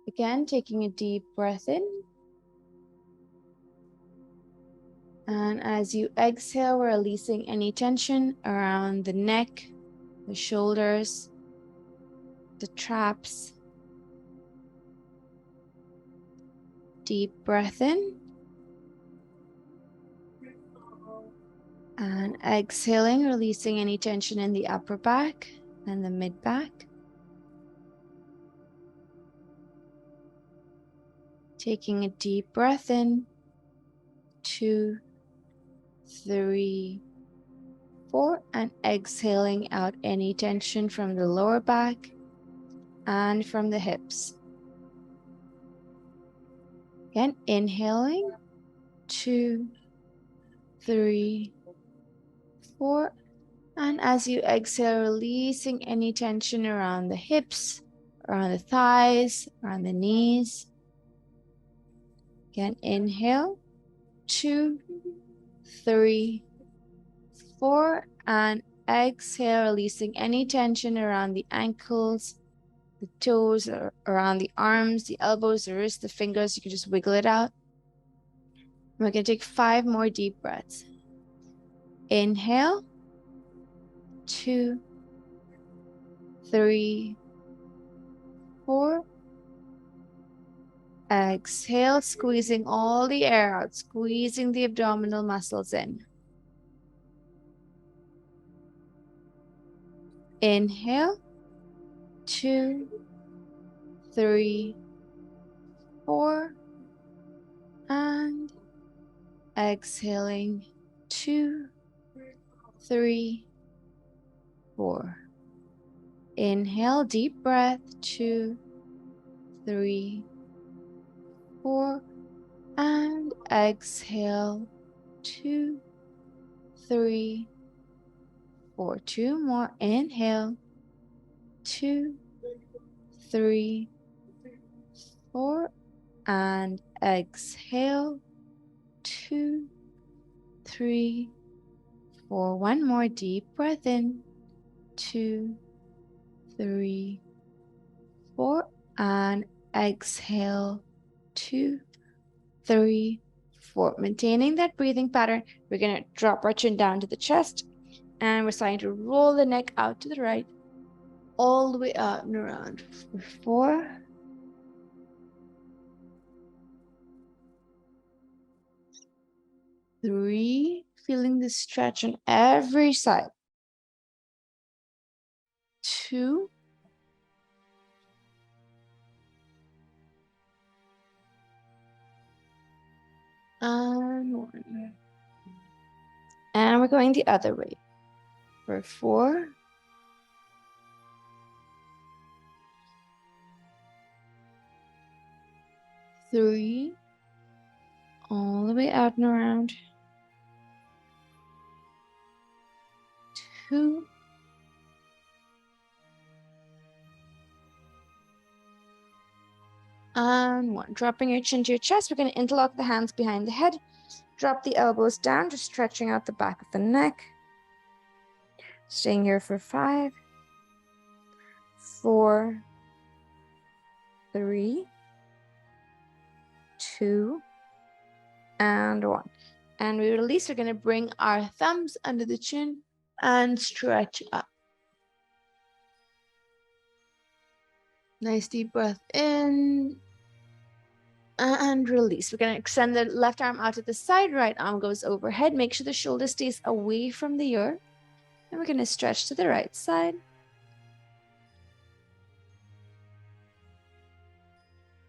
Again, taking a deep breath in. And as you exhale, we're releasing any tension around the neck, the shoulders, the traps. Deep breath in. And exhaling, releasing any tension in the upper back and the mid back. Taking a deep breath in. 2, 3, 4, and exhaling out any tension from the lower back and from the hips. Again, inhaling, 2, 3, 4, and as you exhale, releasing any tension around the hips, around the thighs, around the knees. Again, inhale, 2, 3, 4, and exhale, releasing any tension around the ankles, the toes, or around the arms, the elbows, the wrists, the fingers. You can just wiggle it out. We're going to take 5 more deep breaths. Inhale, 2, 3, 4. Exhale, squeezing all the air out, squeezing the abdominal muscles in. Inhale, 2, 3, 4, and exhaling, 2, 3, 4. Inhale, deep breath, 2, 3, 4, and exhale, 2, 3, 4. 2 more. Inhale, 2, 3, 4, and exhale, 2, 3, 4. 1 more deep breath in, 2, 3, 4, and exhale, 2, 3, 4. Maintaining that breathing pattern, we're going to drop our chin down to the chest, and we're starting to roll the neck out to the right, all the way out and around. 4, 3, feeling the stretch on every side. 2, and 1. And we're going the other way. For 4, 3, all the way out and around. 2, and 1. Dropping your chin to your chest, we're going to interlock the hands behind the head. Drop the elbows down, just stretching out the back of the neck. Staying here for 5, 4, 3, 2, and 1. And we release. We're going to bring our thumbs under the chin and stretch up. Nice deep breath in and release. We're going to extend the left arm out to the side, right arm goes overhead. Make sure the shoulder stays away from the ear. And we're going to stretch to the right side.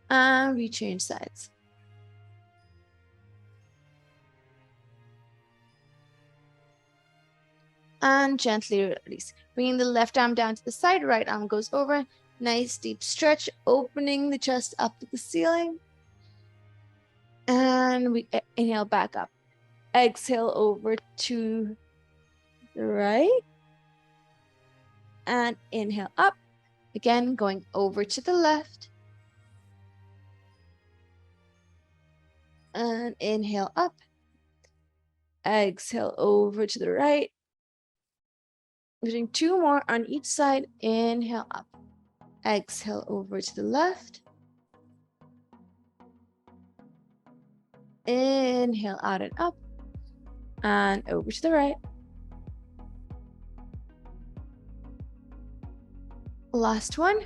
And we change sides. And gently release. Bringing the left arm down to the side, right arm goes over. Nice deep stretch, opening the chest up to the ceiling. And we inhale back up. Exhale over to the right. And inhale up. Again, going over to the left. And inhale up. Exhale over to the right. Doing 2 more on each side. Inhale up. Exhale over to the left. Inhale out and up. And over to the right. Last one.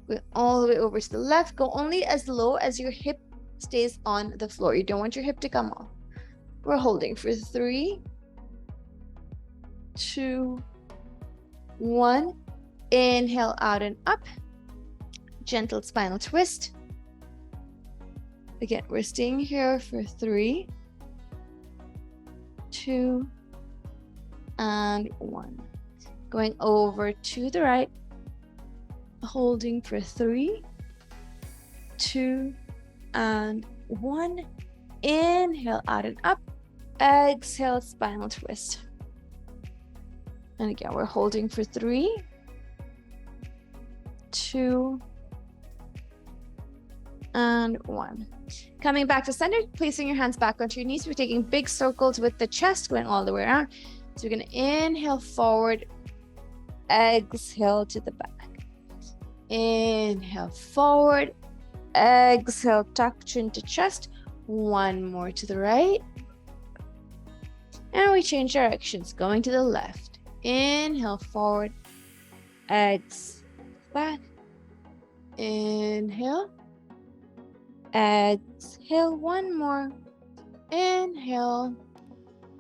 Go all the way over to the left. Go only as low as your hip stays on the floor. You don't want your hip to come off. We're holding for 3, 2, 1. Inhale out and up. Gentle spinal twist. Again, we're staying here for 3, 2, and 1. Going over to the right. Holding for 3, 2, and 1. Inhale out and up. Exhale, spinal twist. And again, we're holding for 3, 2, and 1. Coming back to center, placing your hands back onto your knees. We're taking big circles with the chest, going all the way around. So we're going to inhale forward, exhale to the back. Inhale forward, exhale, tuck chin to chest. One more to the right. And we change directions, going to the left. Inhale forward, exhale back. Inhale, exhale, one more. Inhale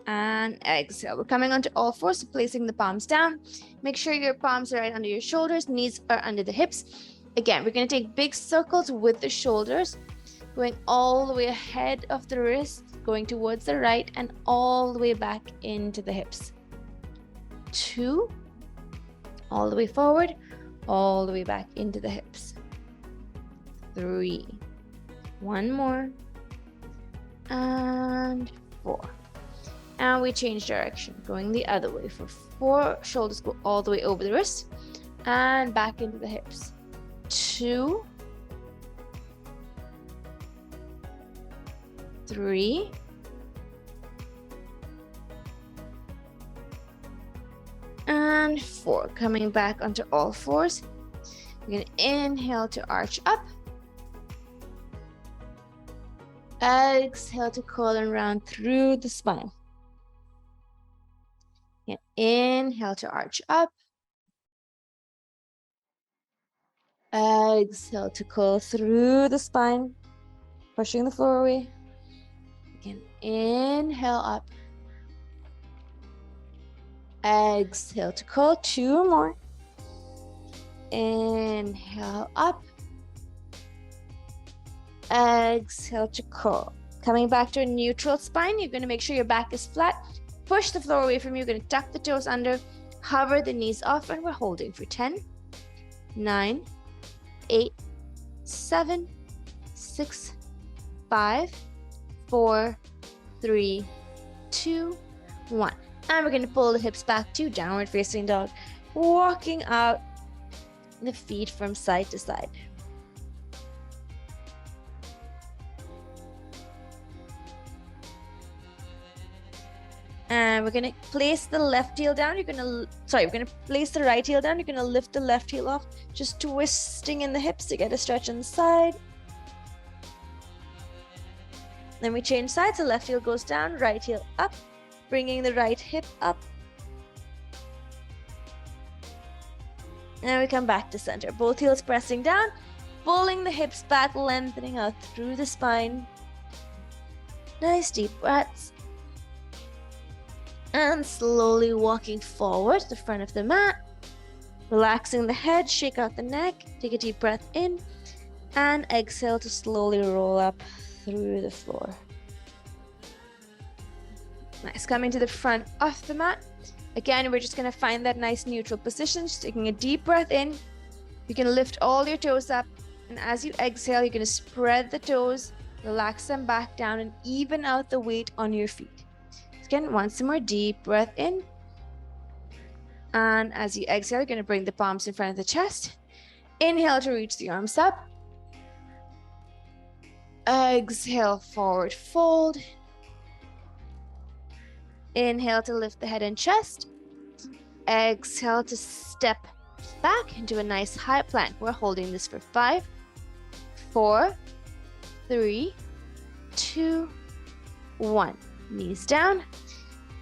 and exhale. We're coming onto all fours, so placing the palms down. Make sure your palms are right under your shoulders, knees are under the hips. Again, we're going to take big circles with the shoulders, going all the way ahead of the wrist, going towards the right, and all the way back into the hips. 2, all the way forward, all the way back into the hips. 3, one more, and 4. And we change direction, going the other way for 4. Shoulders go all the way over the wrist and back into the hips. 2, 3, and 4. Coming back onto all fours. You're going to inhale to arch up. Exhale to curl and round through the spine. And inhale to arch up. Exhale to curl through the spine, pushing the floor away. Again, inhale up. Exhale to curl. 2 more. Inhale up. Exhale to curl. Coming back to a neutral spine, you're going to make sure your back is flat. Push the floor away from you. You're going to tuck the toes under, hover the knees off, and we're holding for 10, 9, 8, 7, 6, 5, 4, 3, 2, 1. And we're going to pull the hips back to downward facing dog, walking out the feet from side to side. And we're going to place the left heel down. We're going to place the right heel down. You're going to lift the left heel off, just twisting in the hips to get a stretch on the side. Then we change sides. The left heel goes down, right heel up, bringing the right hip up. And we come back to center. Both heels pressing down, pulling the hips back, lengthening out through the spine. Nice deep breaths. And slowly walking forward to the front of the mat. Relaxing the head, shake out the neck, take a deep breath in, and exhale to slowly roll up through the floor. Nice. Coming to the front of the mat. Again, we're just going to find that nice neutral position, just taking a deep breath in. You can lift all your toes up, and as you exhale, you're going to spread the toes, relax them back down, and even out the weight on your feet. Again, once more deep breath in. And as you exhale, you're going to bring the palms in front of the chest. Inhale to reach the arms up. Exhale, forward fold. Inhale to lift the head and chest. Exhale to step back into a nice high plank. We're holding this for 5, 4, 3, 2, 1. Knees down.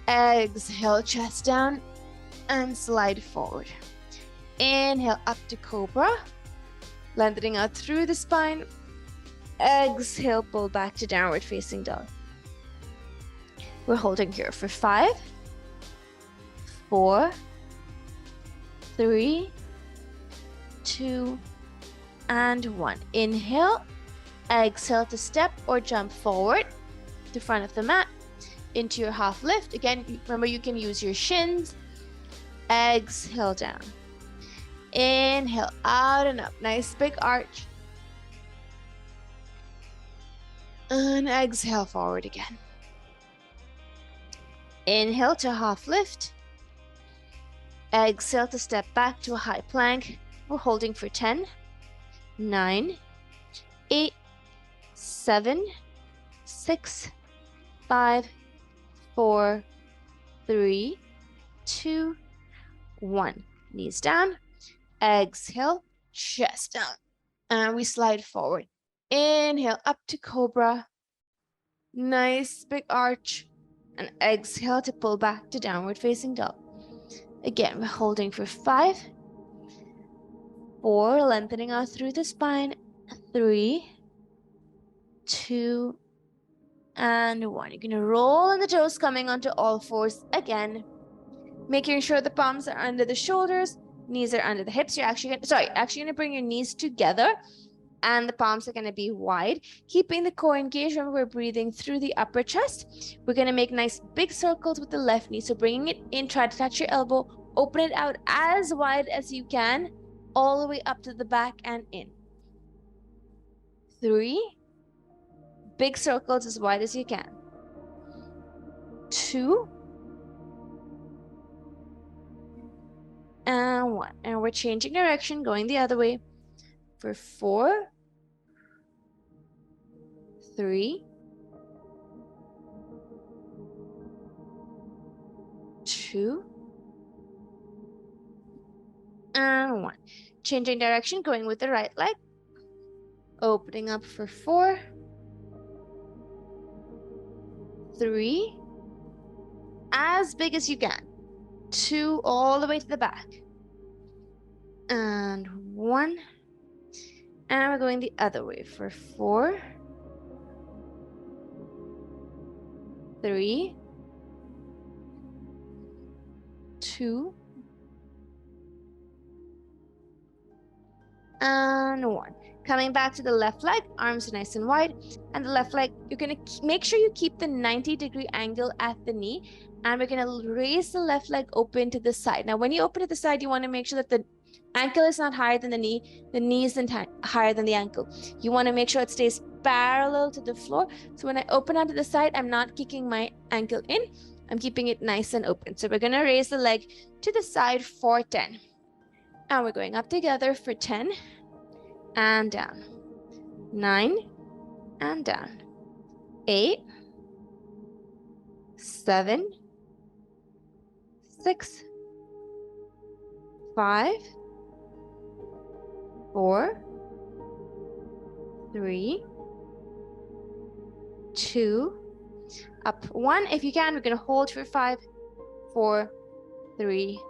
Exhale, chest down and slide forward. Inhale up to cobra, lengthening out through the spine. Exhale, pull back to downward facing dog. We're holding here for 5, 4, 3, 2, and 1. Inhale, exhale to step or jump forward to front of the mat into your half lift. Again, remember you can use your shins. Exhale down. Inhale, out and up. Nice big arch. And exhale forward again. Inhale to half lift. Exhale to step back to a high plank. We're holding for 10, 9, 8, 7, 6, 5, 4, 3, 2, 1. Knees down. Exhale, chest down. And we slide forward. Inhale up to cobra. Nice big arch. And exhale to pull back to downward facing dog. Again, we're holding for 5, 4, lengthening out through the spine. 3, 2, and 1. You're gonna roll on the toes, coming onto all fours again. Making sure the palms are under the shoulders, knees are under the hips. You're actually gonna bring your knees together and the palms are gonna be wide, keeping the core engaged. Remember, we're breathing through the upper chest. We're gonna make nice big circles with the left knee. So bringing it in, try to touch your elbow, open it out as wide as you can, all the way up to the back and in. 3, big circles as wide as you can. 2, and 1. And we're changing direction, going the other way for 4, 3, 2, and 1. Changing direction, going with the right leg. Opening up for 4, 3, as big as you can. 2, all the way to the back. And 1. And we're going the other way for 4, 3, 2, and 1. Coming back to the left leg, arms nice and wide. And the left leg, you're going to make sure you keep the 90-degree angle at the knee. And we're going to raise the left leg open to the side. Now, when you open to the side, you want to make sure that the ankle is not higher than the knee isn't higher than the ankle. You want to make sure it stays parallel to the floor. So when I open onto the side, I'm not kicking my ankle in. I'm keeping it nice and open. So we're going to raise the leg to the side for 10. And we're going up together for 10 and down. 9 and down. 8, 7, 6, 5, 4, 3, 2, up 1. If you can, we're going to hold for 5, 4, 3,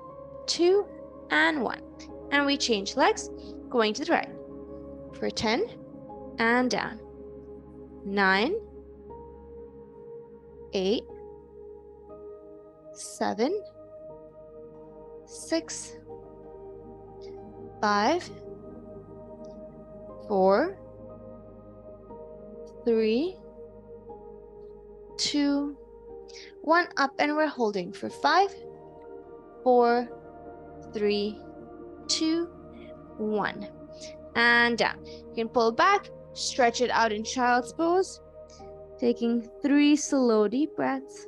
2, and 1. And we change legs, going to the right for 10 and down. 9, 8, 7, 6, 5, 4, 3, 2, 1. Up, and we're holding for 5, 4, 3, 2, 1. And down. You can pull back, stretch it out in child's pose, taking 3 slow deep breaths.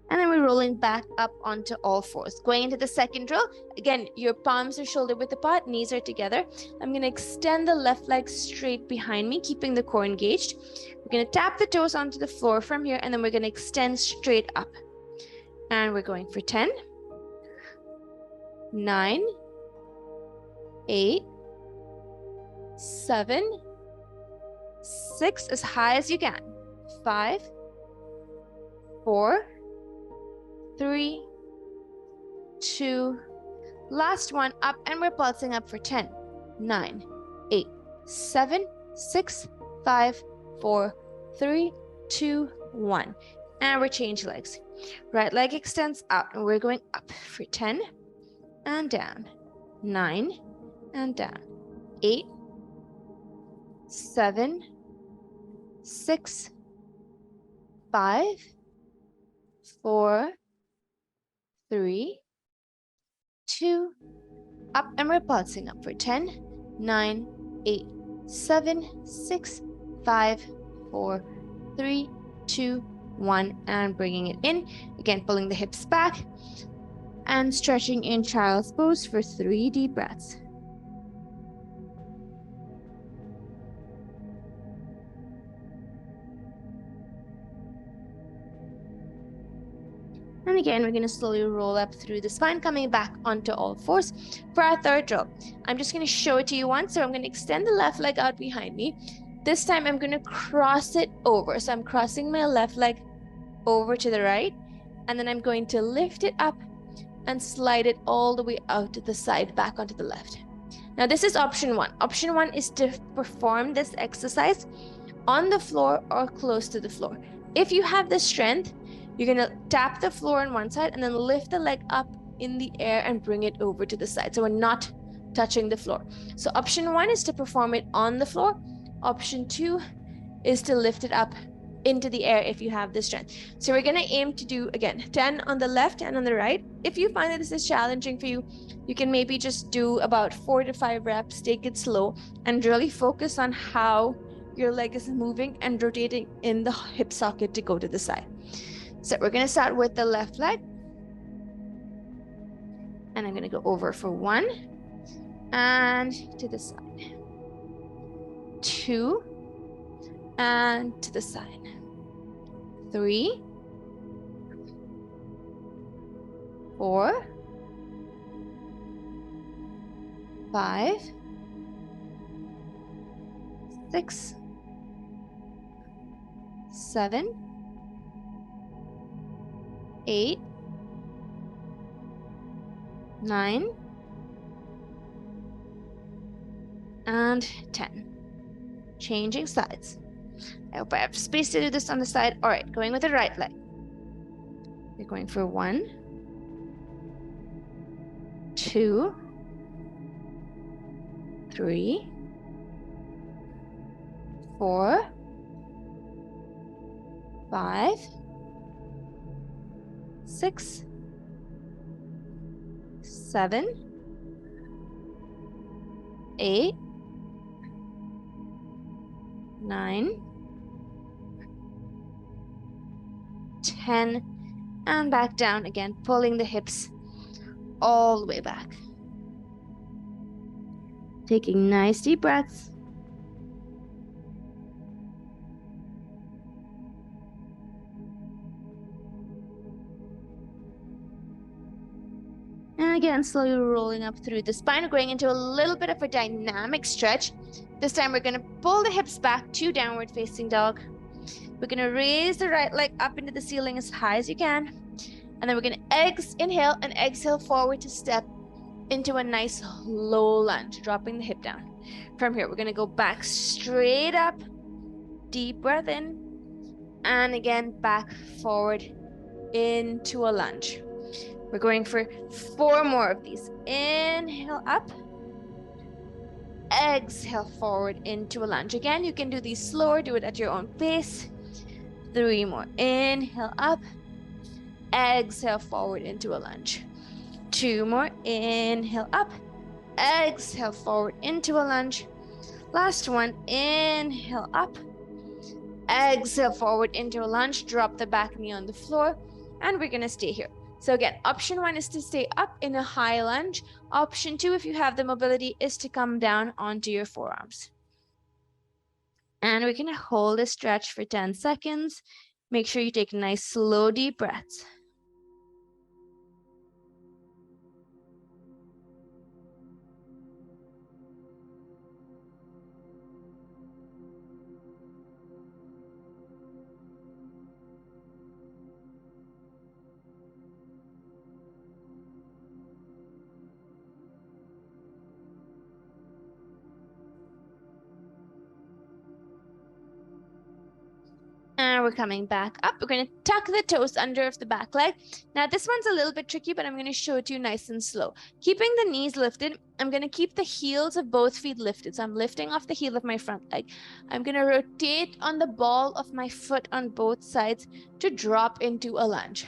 And then we're rolling back up onto all fours. Going into the second drill. Again, your palms are shoulder width apart, knees are together. I'm going to extend the left leg straight behind me, keeping the core engaged. We're going to tap the toes onto the floor from here, and then we're going to extend straight up. And we're going for 10, 9, 8, 7, 6, as high as you can. 5, 4, 3, 2, last one, up, and we're pulsing up for 10, 9, 8, 7, 6, 5, 4, 3, 2, 1. And we're changing legs. Right leg extends out, and we're going up for 10 and down, 9 and down, 8, 7, 6, 5, 4, 3, 2, up, and we're pulsing up for 10, 9, 8, 7, 6, 5, 4, 3, 2, 1, and bringing it in. Again, pulling the hips back and stretching in child's pose for 3 deep breaths. And again, we're going to slowly roll up through the spine, coming back onto all fours for our third drill. I'm just going to show it to you once. So I'm going to extend the left leg out behind me. This time I'm going to cross it over. So I'm crossing my left leg over to the right, and then I'm going to lift it up and slide it all the way out to the side, back onto the left. Now this is option 1. Option 1 is to perform this exercise on the floor or close to the floor. If you have the strength, you're going to tap the floor on one side and then lift the leg up in the air and bring it over to the side. So we're not touching the floor. So option 1 is to perform it on the floor. Option 2 is to lift it up into the air if you have the strength. So we're going to aim to do, again, 10 on the left and on the right. If you find that this is challenging for you, you can maybe just do about 4 to 5 reps, take it slow, and really focus on how your leg is moving and rotating in the hip socket to go to the side. So we're going to start with the left leg. And I'm going to go over for 1 and to the side. 2 and to the side. 3, 4, 5, 6, 7, 8, 9, and 10. Changing sides. I hope I have space to do this on the side. All right, going with the right leg. We're going for 1, 2, 3, 4, 5, 6, 7, 8, 9, 10, and back down again, pulling the hips all the way back. Taking nice deep breaths. And again, slowly rolling up through the spine, going into a little bit of a dynamic stretch. This time we're going to pull the hips back to downward facing dog. We're going to raise the right leg up into the ceiling as high as you can. And then we're going to inhale and exhale forward to step into a nice low lunge, dropping the hip down. From here, we're going to go back straight up. Deep breath in. And again, back forward into a lunge. We're going for 4 more of these. Inhale up. Exhale forward into a lunge. Again, you can do these slower, do it at your own pace. 3 more. Inhale up. Exhale forward into a lunge. 2 more. Inhale up. Exhale forward into a lunge. Last one. Inhale up. Exhale forward into a lunge. Drop the back knee on the floor. And we're going to stay here. So again, option 1 is to stay up in a high lunge. Option 2, if you have the mobility, is to come down onto your forearms. And we're going to hold a stretch for 10 seconds. Make sure you take nice, slow, deep breaths. we're coming back up. We're going to tuck the toes under of the back leg. Now this one's a little bit tricky, but I'm going to show it to you nice and slow. Keeping the knees lifted, I'm going to keep the heels of both feet lifted. So I'm lifting off the heel of my front leg. I'm going to rotate on the ball of my foot on both sides to drop into a lunge.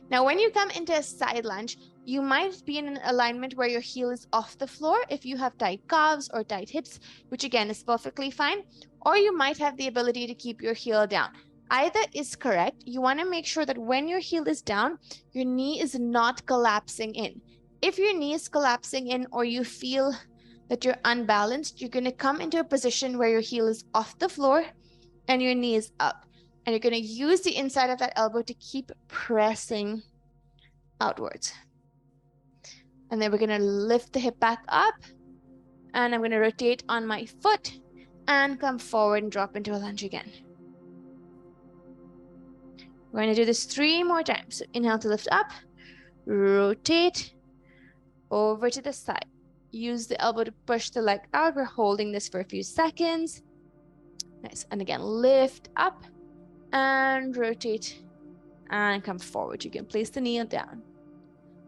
Now when you come into a side lunge, you might be in an alignment where your heel is off the floor if you have tight calves or tight hips, which again is perfectly fine. Or you might have the ability to keep your heel down. Either is correct. You want to make sure that when your heel is down, your knee is not collapsing in. If your knee is collapsing in or you feel that you're unbalanced, you're going to come into a position where your heel is off the floor and your knee is up. And you're going to use the inside of that elbow to keep pressing outwards. And then we're going to lift the hip back up. And I'm going to rotate on my foot and come forward and drop into a lunge again. We're going to do this 3 more times. So inhale to lift up, rotate over to the side. Use the elbow to push the leg out. We're holding this for a few seconds. Nice. And again, lift up and rotate and come forward. You can place the knee down.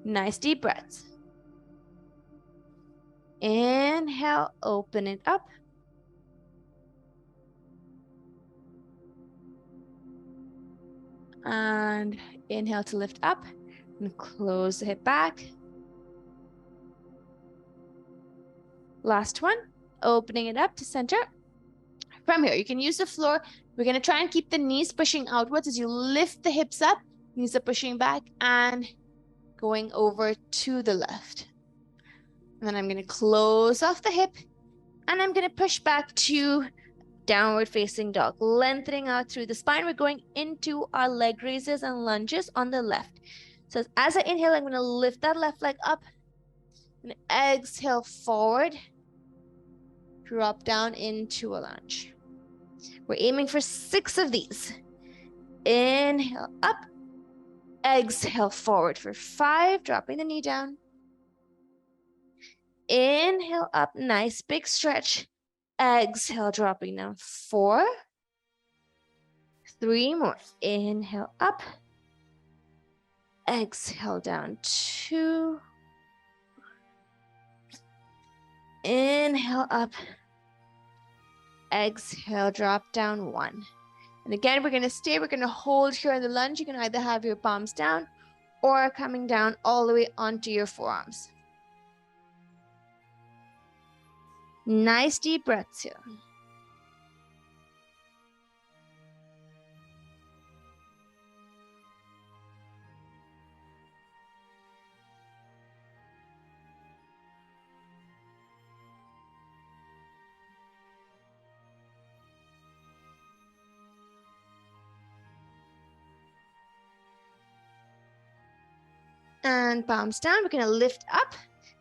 Nice deep breaths. Inhale, open it up. And inhale to lift up and close the hip back. Last one, opening it up to center. From here, you can use the floor. We're going to try and keep the knees pushing outwards as you lift the hips up. Knees are pushing back and going over to the left. And then I'm going to close off the hip and I'm going to push back to downward facing dog, lengthening out through the spine. We're going into our leg raises and lunges on the left. So as I inhale, I'm going to lift that left leg up and exhale forward, drop down into a lunge. We're aiming for 6 of these. Inhale up, exhale forward for 5, dropping the knee down. Inhale up, nice big stretch. Exhale, dropping down 4. 3 more. Inhale up. Exhale down 2. Inhale up. Exhale, drop down 1. And again, we're going to hold here in the lunge. You can either have your palms down or coming down all the way onto your forearms. Nice deep breaths here. And palms down, we're going to lift up.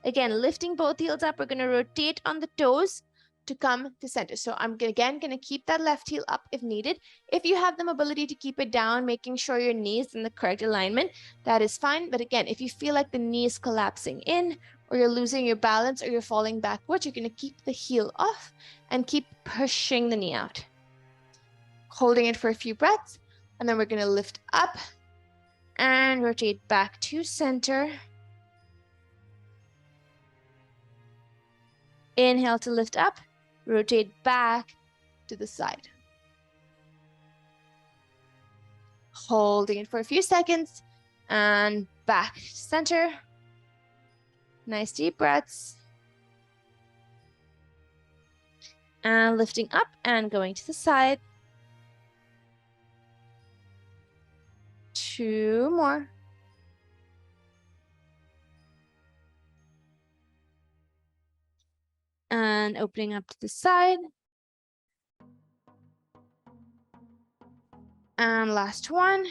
Again, lifting both heels up, we're going to rotate on the toes to come to center. So I'm again going to keep that left heel up if needed. If you have the mobility to keep it down, making sure your knee is in the correct alignment, that is fine. But again, if you feel like the knee is collapsing in or you're losing your balance or you're falling backwards, you're going to keep the heel off and keep pushing the knee out. Holding it for a few breaths. And then we're going to lift up and rotate back to center. Inhale to lift up, rotate back to the side. Holding it for a few seconds and back to center. Nice deep breaths. And lifting up and going to the side. 2 more. And opening up to the side. And last one.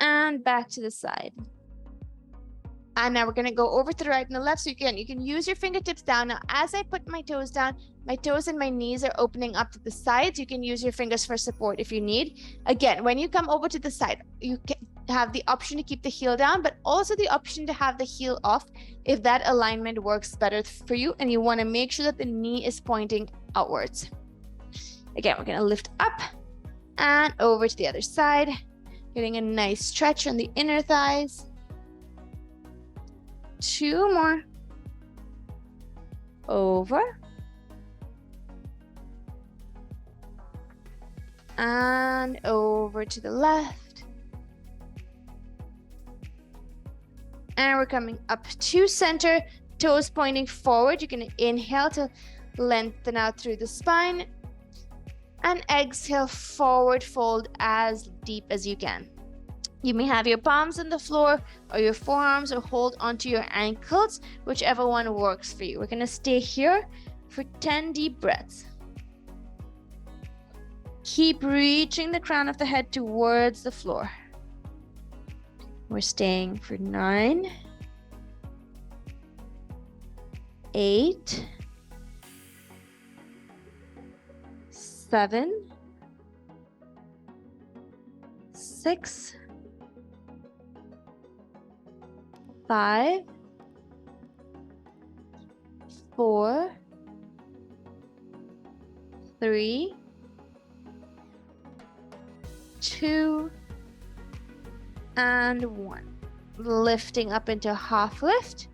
And back to the side. And now we're going to go over to the right and the left. So again, you can use your fingertips down. Now, as I put my toes down, my toes and my knees are opening up to the sides. You can use your fingers for support if you need. Again, when you come over to the side, you can have the option to keep the heel down, but also the option to have the heel off if that alignment works better for you and you want to make sure that the knee is pointing outwards. Again, we're gonna lift up and over to the other side, getting a nice stretch on the inner thighs. 2 more. Over. And over to the left. And we're coming up to center, toes pointing forward. You're going to inhale to lengthen out through the spine. And exhale, forward fold as deep as you can. You may have your palms on the floor or your forearms, or hold onto your ankles, whichever one works for you. We're going to stay here for 10 deep breaths. Keep reaching the crown of the head towards the floor. We're staying for 9, 8, 7, 6, 5, 4, 3, 2, and 1. Lifting up into a half lift.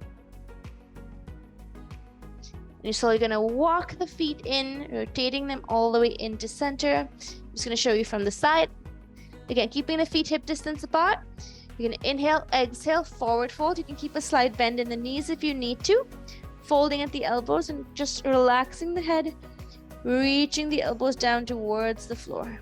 You're slowly going to walk the feet in, rotating them all the way into center. I'm just going to show you from the side. Again, keeping the feet hip distance apart. You're going to inhale, exhale, forward fold. You can keep a slight bend in the knees if you need to. Folding at the elbows and just relaxing the head, reaching the elbows down towards the floor.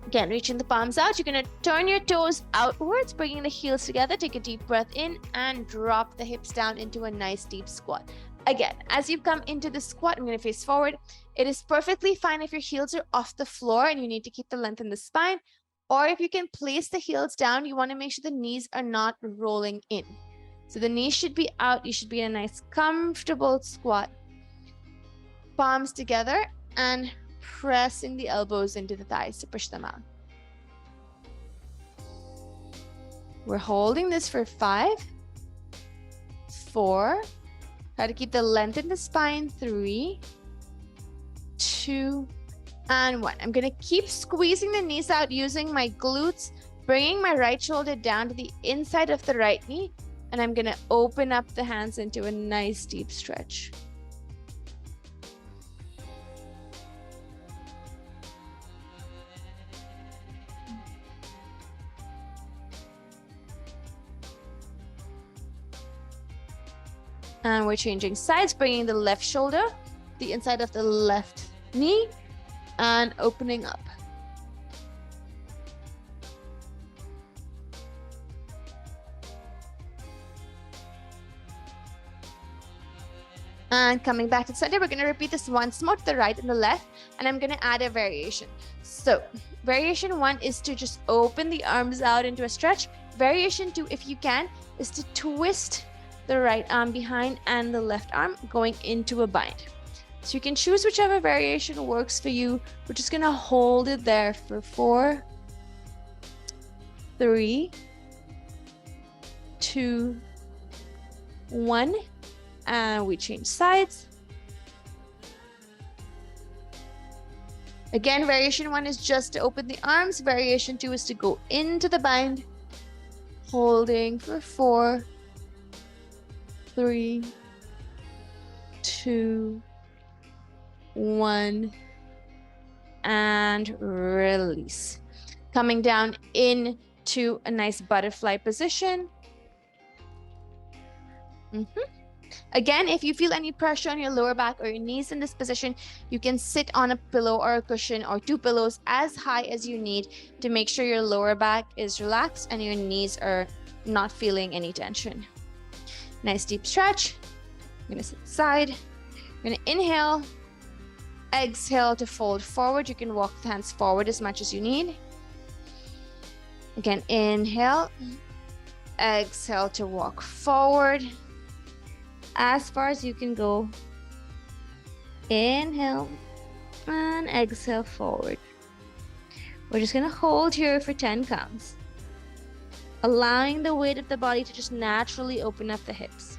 Again, reaching the palms out. You're going to turn your toes outwards, bringing the heels together. Take a deep breath in and drop the hips down into a nice deep squat. Again, as you come into the squat, I'm going to face forward. It is perfectly fine if your heels are off the floor and you need to keep the length in the spine. Or if you can place the heels down, you want to make sure the knees are not rolling in. So the knees should be out. You should be in a nice, comfortable squat. Palms together and pressing the elbows into the thighs to push them out. We're holding this for 5, 4, try to keep the length in the spine, 3, 2, and 1. I'm going to keep squeezing the knees out using my glutes, bringing my right shoulder down to the inside of the right knee, and I'm going to open up the hands into a nice deep stretch. And we're changing sides, bringing the left shoulder, the inside of the left knee, and opening up. And coming back to the center, we're going to repeat this once more to the right and the left, and I'm going to add a variation. So variation 1 is to just open the arms out into a stretch. Variation 2, if you can, is to twist the right arm behind and the left arm going into a bind. So you can choose whichever variation works for you. We're just going to hold it there for 4, 3, 2, 1, and we change sides. Again, variation 1 is just to open the arms. Variation 2 is to go into the bind, holding for 4, 3, 2, 1, and release. Coming down into a nice butterfly position. Again, if you feel any pressure on your lower back or your knees in this position, you can sit on a pillow or a cushion or 2 pillows as high as you need to make sure your lower back is relaxed and your knees are not feeling any tension. Nice deep stretch. I'm going to sit side. I'm going to inhale, exhale to fold forward. You can walk the hands forward as much as you need. Again, inhale, exhale to walk forward as far as you can go. Inhale and exhale forward. We're just going to hold here for 10 counts. allowing the weight of the body to just naturally open up the hips.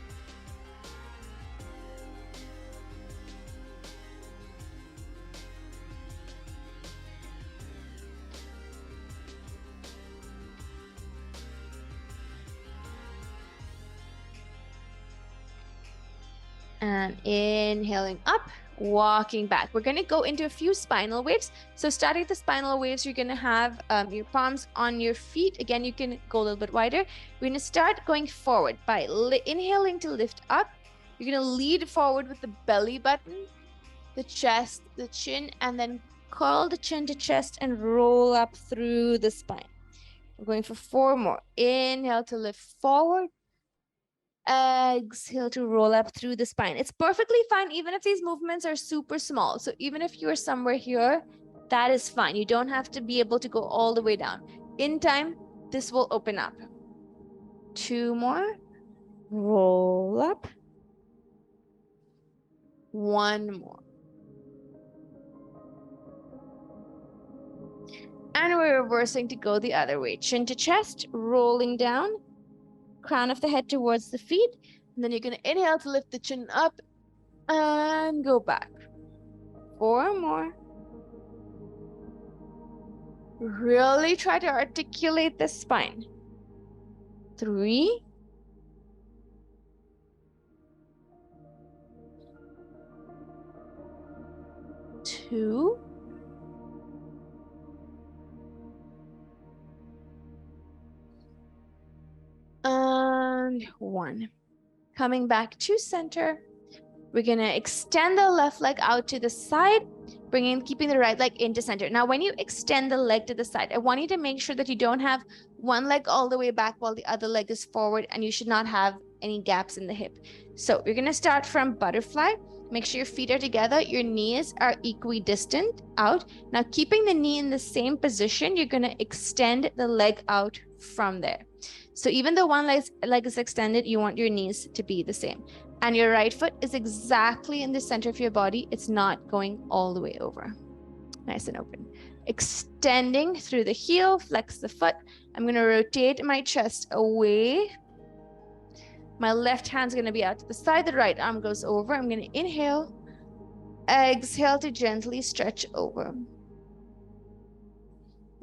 And inhaling up, walking back. We're going to go into a few spinal waves. So starting the spinal waves, you're going to have your palms on your feet. Again, you can go a little bit wider. We're going to start going forward by inhaling to lift up. You're going to lead forward with the belly button, the chest, the chin, and then curl the chin to chest and roll up through the spine. We're going for 4 more. Inhale to lift forward. Exhale to roll up through the spine. It's perfectly fine even if these movements are super small. So even if you're somewhere here, that is fine. You don't have to be able to go all the way down. In time, this will open up. 2 more. Roll up. 1 more. And we're reversing to go the other way. Chin to chest, rolling down. Crown of the head towards the feet. And then you're going to inhale to lift the chin up and go back. 4 more. Really try to articulate the spine. 3. 2. And 1. Coming back to center. We're going to extend the left leg out to the side, keeping the right leg into center. Now, when you extend the leg to the side, I want you to make sure that you don't have one leg all the way back while the other leg is forward, and you should not have any gaps in the hip. So you're going to start from butterfly. Make sure your feet are together. Your knees are equidistant out. Now, keeping the knee in the same position, you're going to extend the leg out from there. So even though one leg is extended, you want your knees to be the same. And your right foot is exactly in the center of your body. It's not going all the way over. Nice and open. Extending through the heel, flex the foot. I'm going to rotate my chest away. My left hand's going to be out to the side. The right arm goes over. I'm going to inhale. Exhale to gently stretch over.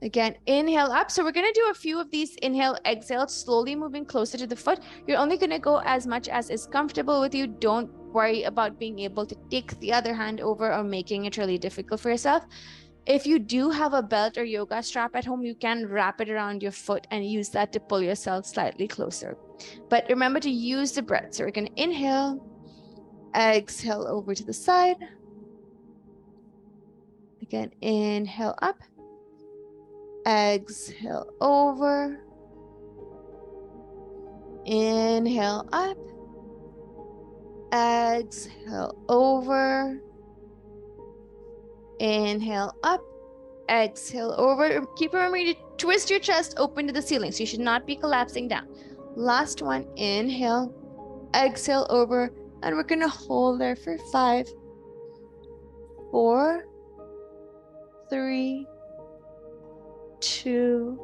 Again, inhale up. So we're going to do a few of these inhale, exhale, slowly moving closer to the foot. You're only going to go as much as is comfortable with you. Don't worry about being able to take the other hand over or making it really difficult for yourself. If you do have a belt or yoga strap at home, you can wrap it around your foot and use that to pull yourself slightly closer. But remember to use the breath. So we're going to inhale, exhale over to the side. Again, inhale up. Exhale over. Inhale up. Exhale over. Inhale up. Exhale over. Keep remembering to twist your chest open to the ceiling. So you should not be collapsing down. Last one. Inhale. Exhale over. And we're going to hold there for 5, 4, 3, 2,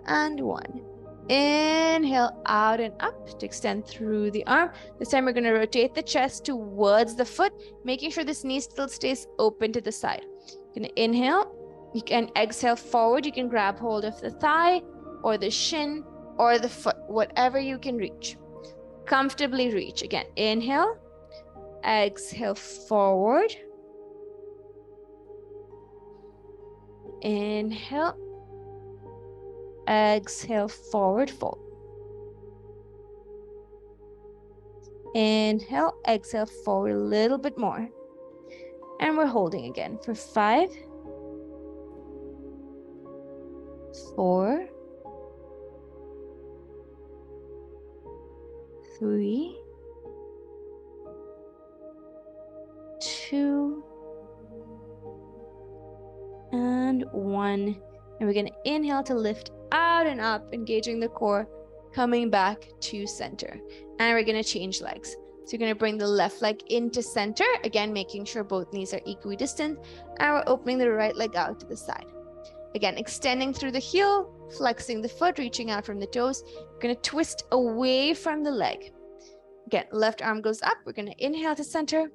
and 1. Inhale out and up to extend through the arm. This time we're going to rotate the chest towards the foot, making sure this knee still stays open to the side. You're going to inhale. You can exhale forward. You can grab hold of the thigh or the shin or the foot, whatever you can reach. Comfortably reach. Again, inhale. Exhale forward. Inhale. Exhale, forward fold. Inhale, exhale, forward a little bit more. And we're holding again for 5, 4, 3, 2, and 1. And we're going to inhale to lift out and up, engaging the core, coming back to center. And we're going to change legs. So you're going to bring the left leg into center, again, making sure both knees are equidistant. And we're opening the right leg out to the side. Again, extending through the heel, flexing the foot, reaching out from the toes. We're going to twist away from the leg. Again, left arm goes up. We're going to inhale to center.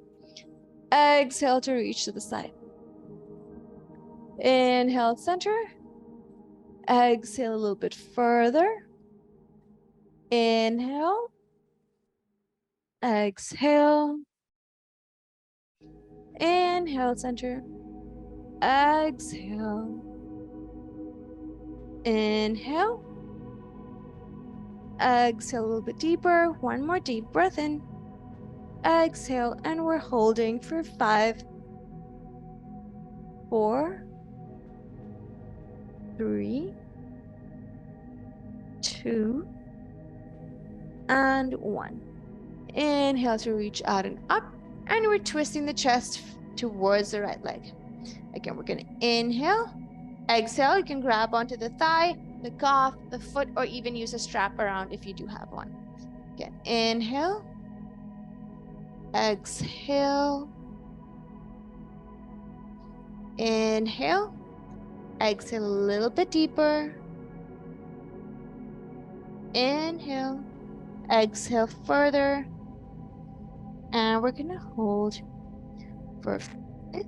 Exhale to reach to the side. Inhale, center. Exhale a little bit further. Inhale. Exhale. Inhale, center. Exhale. Inhale. Exhale a little bit deeper. One more deep breath in. Exhale, and we're holding for 5, 4, 3, 2, and 1. Inhale to reach out and up, and we're twisting the chest towards the right leg. Again, we're going to inhale, exhale. You can grab onto the thigh, the calf, the foot, or even use a strap around if you do have one. Again, inhale, exhale, inhale, exhale a little bit deeper, inhale, exhale further, and we're going to hold for 5,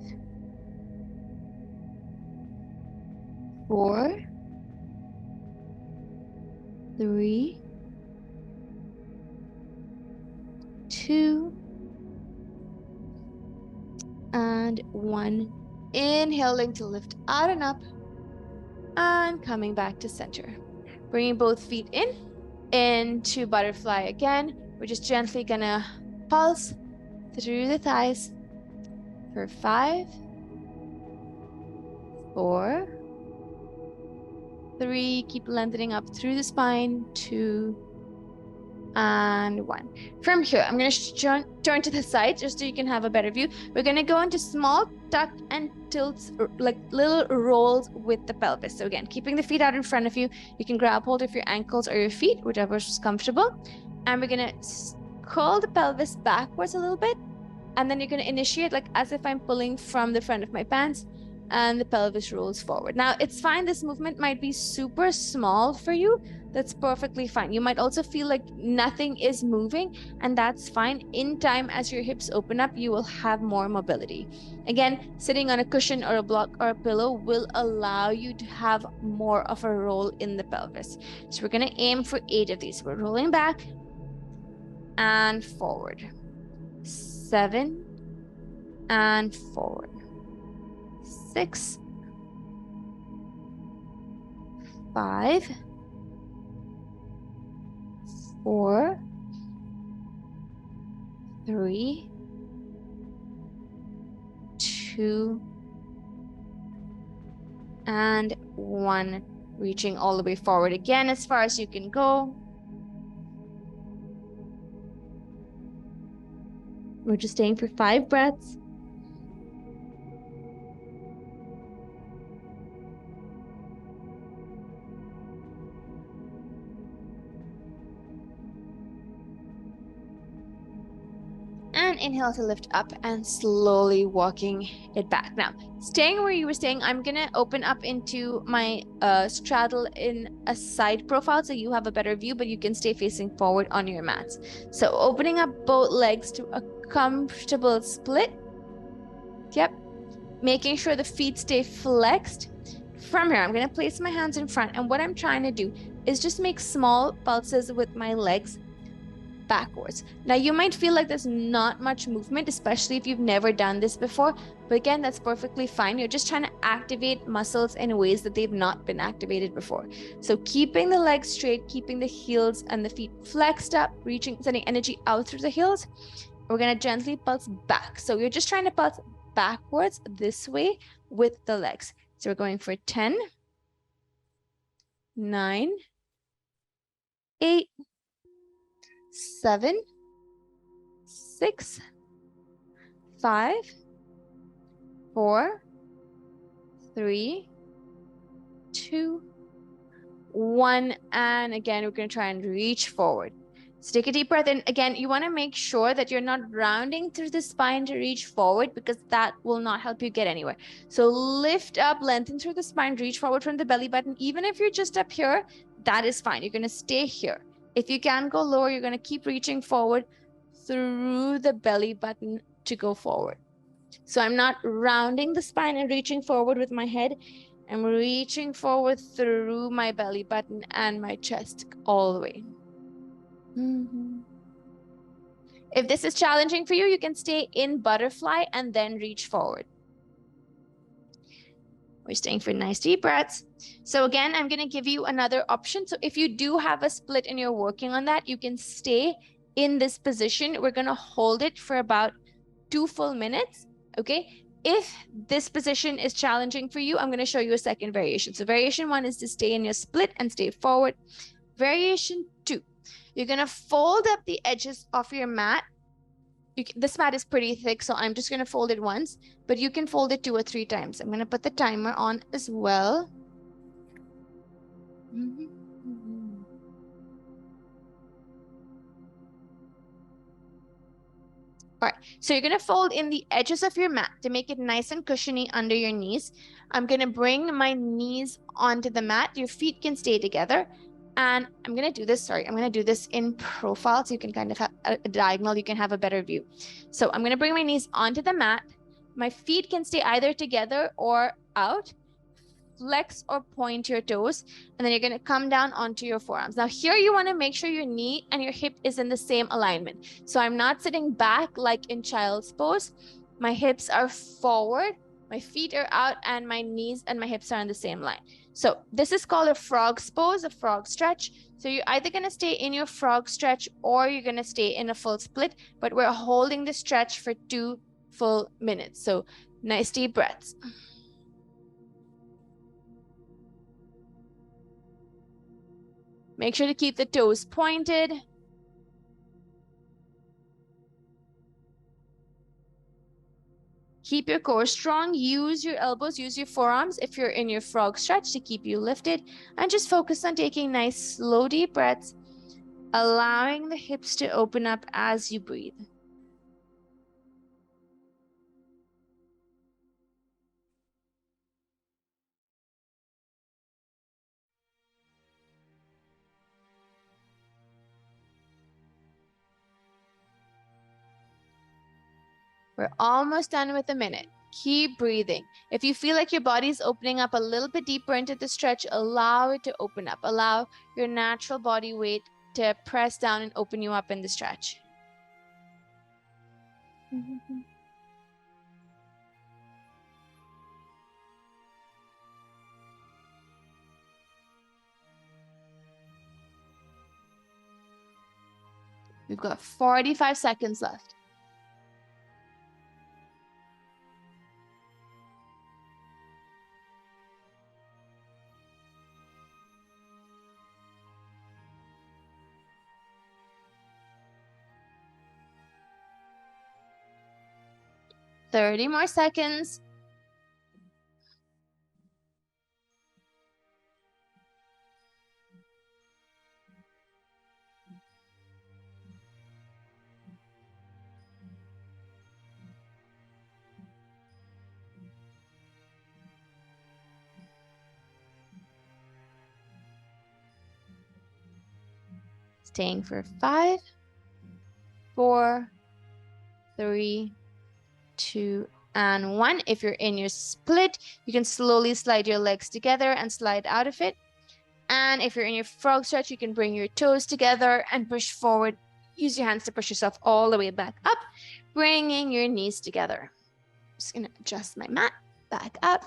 4, 3, 2, and 1. Inhaling to lift out and up, and coming back to center. Bringing both feet into butterfly again. We're just gently gonna pulse through the thighs for 5, 4, 3, keep lengthening up through the spine, 2, and 1. From here, I'm going to turn to the side just so you can have a better view. We're going to go into small tuck and tilts, like little rolls with the pelvis. So again, keeping the feet out in front of you. You can grab hold of your ankles or your feet, whichever is comfortable. And we're going to curl the pelvis backwards a little bit. And then you're going to initiate like as if I'm pulling from the front of my pants, and the pelvis rolls forward. Now, it's fine. This movement might be super small for you. That's perfectly fine. You might also feel like nothing is moving, and that's fine. In time, as your hips open up, you will have more mobility. Again, sitting on a cushion or a block or a pillow will allow you to have more of a roll in the pelvis. So we're going to aim for 8 of these. We're rolling back and forward. 7 and forward. 6, 5, 4, 3, 2, and 1. Reaching all the way forward again as far as you can go. We're just staying for 5 breaths. And inhale to lift up and slowly walking it back. Now, staying where you were staying, I'm going to open up into my straddle in a side profile so you have a better view, but you can stay facing forward on your mats. So opening up both legs to a comfortable split. Yep. Making sure the feet stay flexed. From here, I'm going to place my hands in front, and what I'm trying to do is just make small pulses with my legs backwards. Now, you might feel like there's not much movement, especially if you've never done this before, but again, that's perfectly fine. You're just trying to activate muscles in ways that they've not been activated before. So keeping the legs straight, keeping the heels and the feet flexed up, sending energy out through the heels. We're going to gently pulse back. So you're just trying to pulse backwards this way with the legs. So we're going for 10, 9, 8, 7, 6, 5, 4, 3, 2, 1. And again, we're going to try and reach forward. So take a deep breath in. Again, you want to make sure that you're not rounding through the spine to reach forward, because that will not help you get anywhere. So lift up, lengthen through the spine, reach forward from the belly button. Even if you're just up here, that is fine. You're going to stay here. If you can go lower, you're going to keep reaching forward through the belly button to go forward. So I'm not rounding the spine and reaching forward with my head. I'm reaching forward through my belly button and my chest all the way. If this is challenging for you, you can stay in butterfly and then reach forward. We're staying for nice deep breaths. So again, I'm going to give you another option. So if you do have a split and you're working on that, you can stay in this position. We're going to hold it for about 2 full minutes. Okay. If this position is challenging for you, I'm going to show you a second variation. So variation 1 is to stay in your split and stay forward. Variation 2, you're going to fold up the edges of your mat. This mat is pretty thick, so I'm just going to fold it once, but you can fold it 2 or 3 times. I'm going to put the timer on as well. All right, so you're going to fold in the edges of your mat to make it nice and cushiony under your knees. I'm going to bring my knees onto the mat. Your feet can stay together. And I'm going to do this, I'm going to do this in profile so you can kind of have a diagonal, you can have a better view. So I'm going to bring my knees onto the mat. My feet can stay either together or out. Flex or point your toes, and then you're going to come down onto your forearms. Now here you want to make sure your knee and your hip is in the same alignment. So I'm not sitting back like in child's pose. My hips are forward, my feet are out, and my knees and my hips are on the same line. So this is called a frog's pose, a frog stretch. So you're either going to stay in your frog stretch or you're going to stay in a full split, but we're holding the stretch for 2 full minutes. So nice deep breaths. Make sure to keep the toes pointed. Keep your core strong. Use your elbows, use your forearms if you're in your frog stretch to keep you lifted. And just focus on taking nice, slow, deep breaths, allowing the hips to open up as you breathe. We're almost done with a minute. Keep breathing. If you feel like your body's opening up a little bit deeper into the stretch, allow it to open up. Allow your natural body weight to press down and open you up in the stretch. We've got 45 seconds left. Thirty more seconds. Staying for 5, 4, 3, 2, and 1. If you're in your split, you can slowly slide your legs together and slide out of it. And if you're in your frog stretch, you can bring your toes together and push forward. Use your hands to push yourself all the way back up, bringing your knees together. Just going to adjust my mat back up.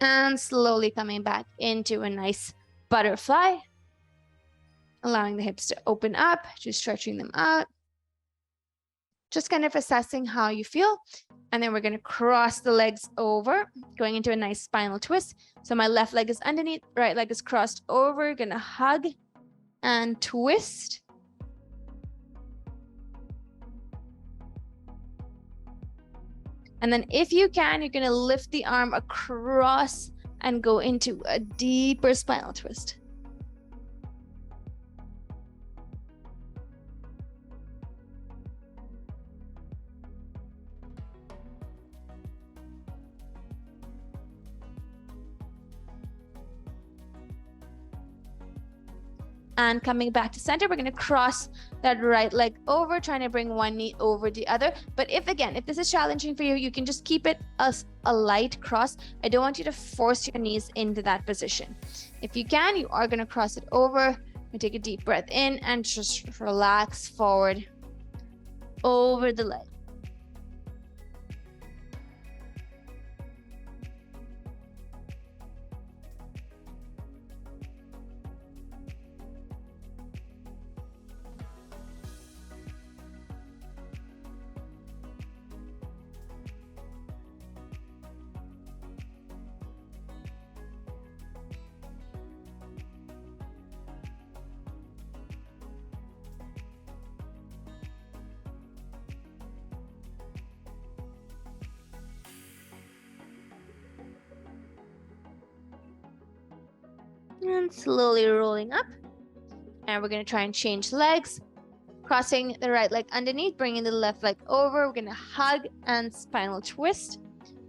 And slowly coming back into a nice butterfly. Allowing the hips to open up, just stretching them out. Just kind of assessing how you feel. And then we're going to cross the legs over, going into a nice spinal twist. So my left leg is underneath, right leg is crossed over. Going to hug and twist. And then if you can, you're going to lift the arm across and go into a deeper spinal twist. And coming back to center, we're going to cross that right leg over, trying to bring one knee over the other. But if this is challenging for you, you can just keep it as a light cross. I don't want you to force your knees into that position. If you can, you are going to cross it over. And take a deep breath in and just relax forward over the leg. And slowly rolling up. And we're going to try and change legs. Crossing the right leg underneath, bringing the left leg over. We're going to hug and spinal twist,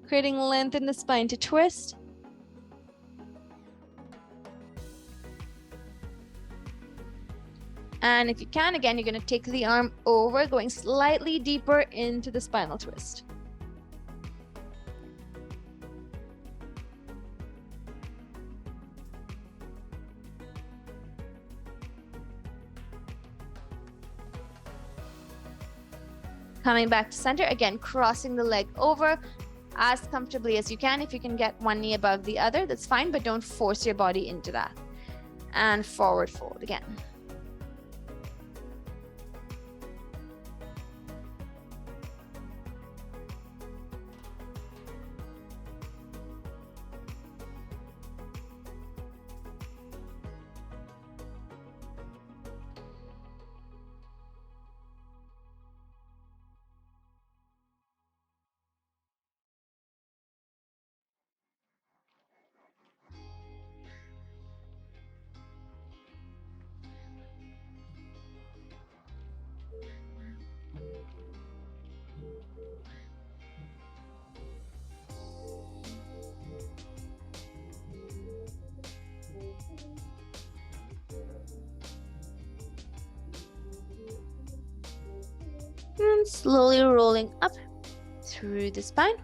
creating length in the spine to twist. And if you can, again, you're going to take the arm over, going slightly deeper into the spinal twist. Coming back to center, again, crossing the leg over as comfortably as you can. If you can get one knee above the other, that's fine, but don't force your body into that. And forward fold again. And slowly rolling up through the spine.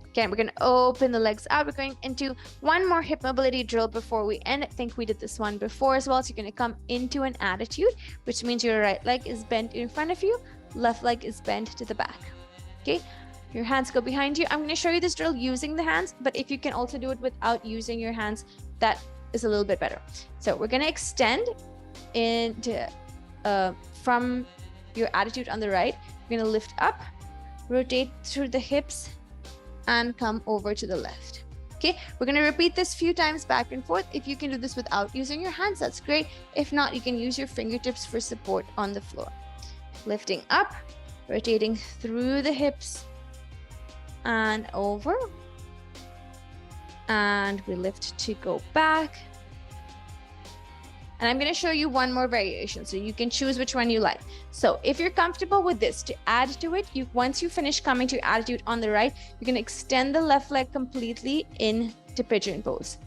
Again, we're going to open the legs out. We're going into one more hip mobility drill before we end. I think we did this one before as well. So you're going to come into an attitude, which means your right leg is bent in front of you, left leg is bent to the back. Okay, your hands go behind you. I'm going to show you this drill using the hands, but if you can also do it without using your hands, that is a little bit better. So we're going to extend into from your attitude on the right. You're going to lift up, rotate through the hips, and come over to the left. Okay, we're going to repeat this a few times back and forth. If you can do this without using your hands, that's great. If not, you can use your fingertips for support on the floor. Lifting up, rotating through the hips and over. And we lift to go back. And I'm going to show you one more variation, so you can choose which one you like. So if you're comfortable with this, to add to it, once you finish coming to your attitude on the right, you're going to extend the left leg completely into pigeon pose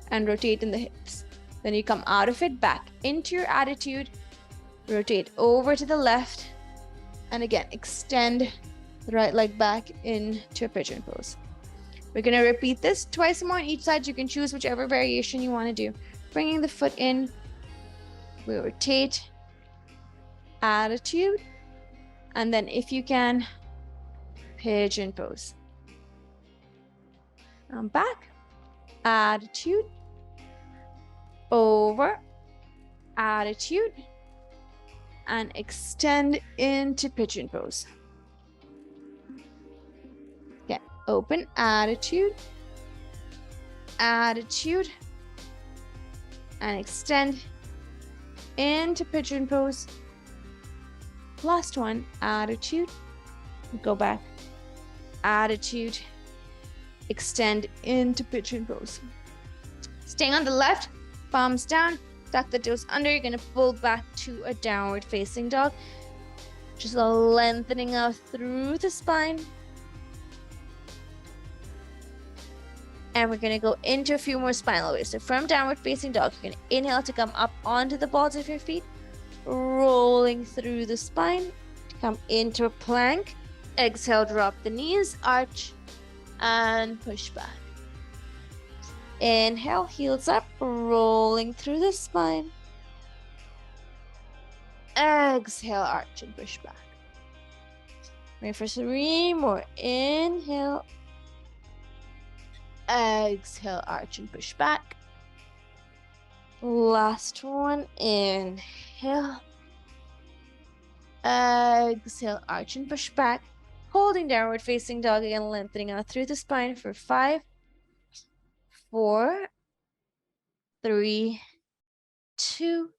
and rotate in the hips. Then you come out of it, back into your attitude, rotate over to the left, and again, extend the right leg back into a pigeon pose. We're going to repeat this twice more on each side. You can choose whichever variation you want to do. Bringing the foot in, we rotate, attitude, and then if you can, pigeon pose. Back, attitude, over, attitude, and extend into pigeon pose. Again, open, attitude, attitude, and extend into pigeon pose. Last one, attitude, go back, attitude, extend into pigeon pose. Staying on the left, palms down, tuck the toes under. You're going to pull back to a downward facing dog. Just lengthening out through the spine. And we're going to go into a few more spinal waves. So from downward facing dog, you're going to inhale to come up onto the balls of your feet, rolling through the spine to come into a plank. Exhale, drop the knees, arch, and push back. Inhale, heels up, rolling through the spine. Exhale, arch and push back. Ready for 3 more. Inhale. Exhale, arch and push back. Last one. Inhale. Exhale, arch and push back. Holding downward facing dog again, lengthening out through the spine for 5, 4, 3, 2,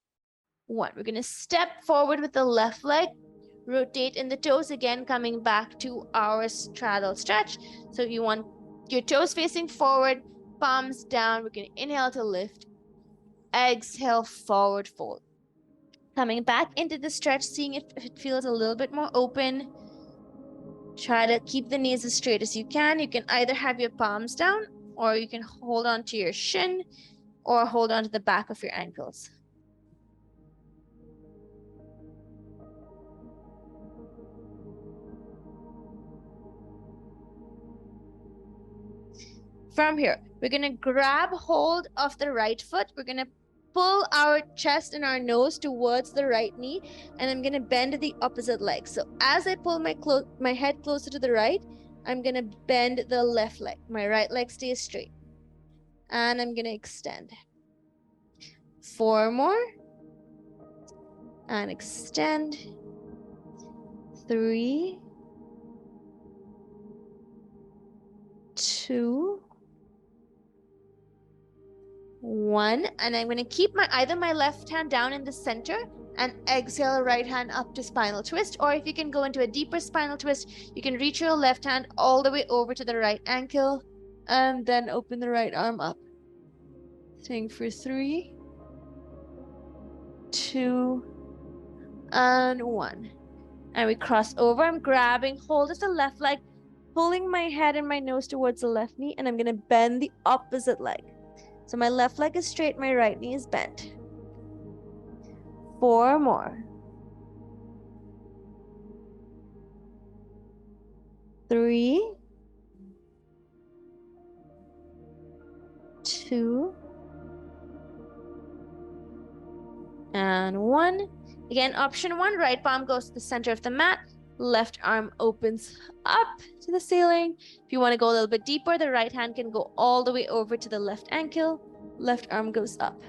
1. We're going to step forward with the left leg. Rotate in the toes again, coming back to our straddle stretch. So you want your toes facing forward, palms down. We're going to inhale to lift. Exhale, forward fold. Coming back into the stretch, seeing if it feels a little bit more open. Try to keep the knees as straight as you can. You can either have your palms down, or you can hold on to your shin, or hold on to the back of your ankles. From here, we're going to grab hold of the right foot. We're going to pull our chest and our nose towards the right knee, and I'm going to bend the opposite leg. So as I pull my head closer to the right, I'm going to bend the left leg. My right leg stays straight. And I'm going to extend. 4 more. And extend. 3, 2, 1, and I'm going to keep either my left hand down in the center and exhale right hand up to spinal twist, or if you can go into a deeper spinal twist, you can reach your left hand all the way over to the right ankle and then open the right arm up. Staying for 3, 2, and 1. And we cross over. I'm grabbing hold of the left leg, pulling my head and my nose towards the left knee, and I'm going to bend the opposite leg. So my left leg is straight, my right knee is bent. 4 more. 3, 2, and 1. Again, option 1, right palm goes to the center of the mat. Left arm opens up to the ceiling. If you want to go a little bit deeper, the right hand can go all the way over to the left ankle. Left arm goes up.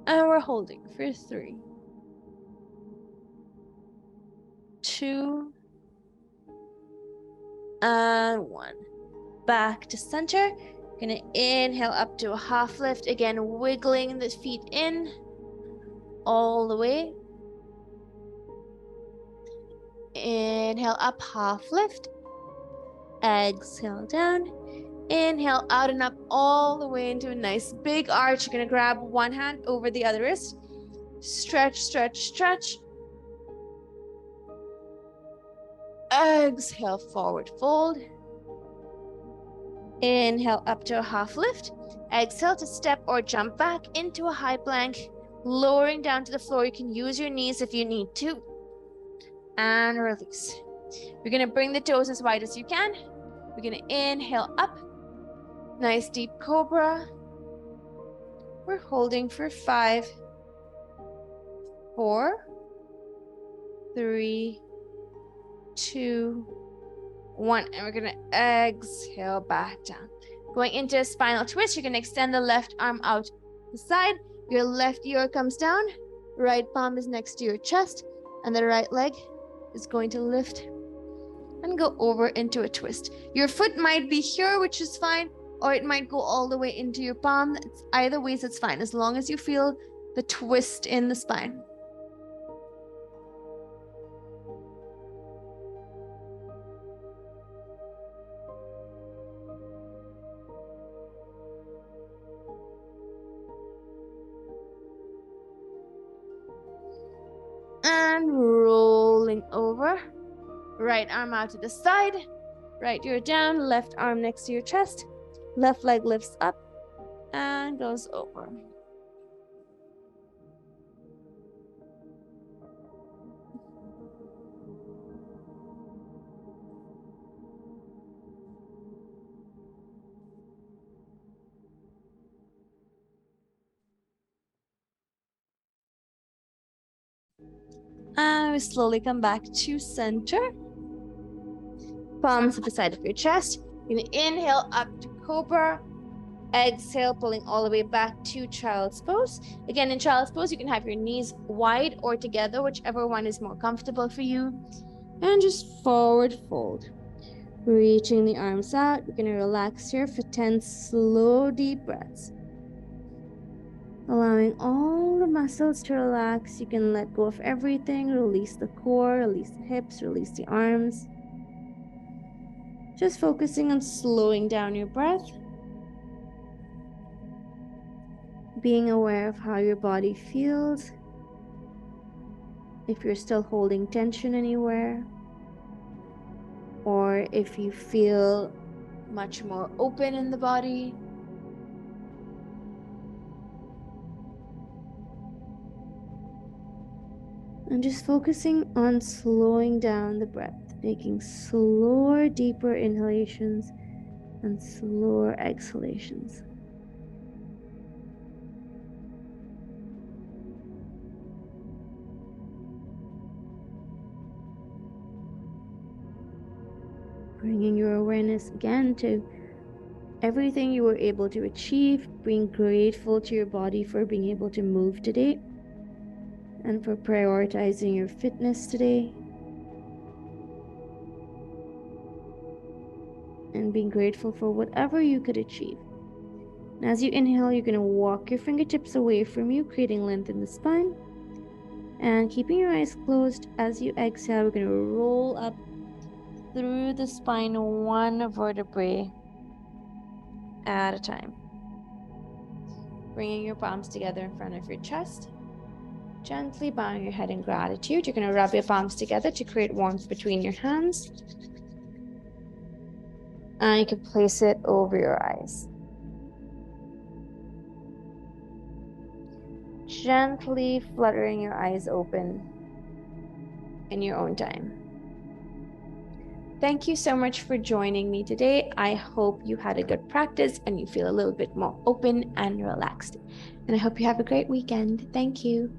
And we're holding for 3, 2, and 1. Back to center. Gonna inhale up to a half lift. Again, wiggling the feet in all the way. Inhale up, half lift. Exhale down. Inhale out and up all the way into a nice big arch. You're gonna grab one hand over the other wrist. Stretch, stretch, stretch. Exhale, forward fold. Inhale up to a half lift. Exhale to step or jump back into a high plank. Lowering down to the floor. You can use your knees if you need to. And release. You're going to bring the toes as wide as you can. We're going to inhale up. Nice deep cobra. We're holding for 5, 4, 3, 2, 1. And we're going to exhale back down. Going into a spinal twist, you're going to extend the left arm out the side. Your left ear comes down. Right palm is next to your chest. And the right leg is going to lift and go over into a twist. Your foot might be here, which is fine, or it might go all the way into your palm. Either ways, it's fine, as long as you feel the twist in the spine. And rolling over. Right arm out to the side. Right ear down, left arm next to your chest. Left leg lifts up and goes over. And we slowly come back to center. Palms at the side of your chest. You're gonna inhale up to cobra. Exhale, pulling all the way back to child's pose. Again, in child's pose, you can have your knees wide or together, whichever one is more comfortable for you. And just forward fold. Reaching the arms out. You're gonna relax here for 10 slow, deep breaths. Allowing all the muscles to relax. You can let go of everything. Release the core, release the hips, release the arms. Just focusing on slowing down your breath. Being aware of how your body feels. If you're still holding tension anywhere. Or if you feel much more open in the body. And just focusing on slowing down the breath, taking slower, deeper inhalations and slower exhalations. Bringing your awareness again to everything you were able to achieve, being grateful to your body for being able to move today and for prioritizing your fitness today. And being grateful for whatever you could achieve. And as you inhale, you're going to walk your fingertips away from you, creating length in the spine. And keeping your eyes closed, as you exhale, we're going to roll up through the spine, one vertebrae at a time. Bringing your palms together in front of your chest. Gently bowing your head in gratitude. You're going to rub your palms together to create warmth between your hands. And you can place it over your eyes. Gently fluttering your eyes open in your own time. Thank you so much for joining me today. I hope you had a good practice and you feel a little bit more open and relaxed. And I hope you have a great weekend. Thank you.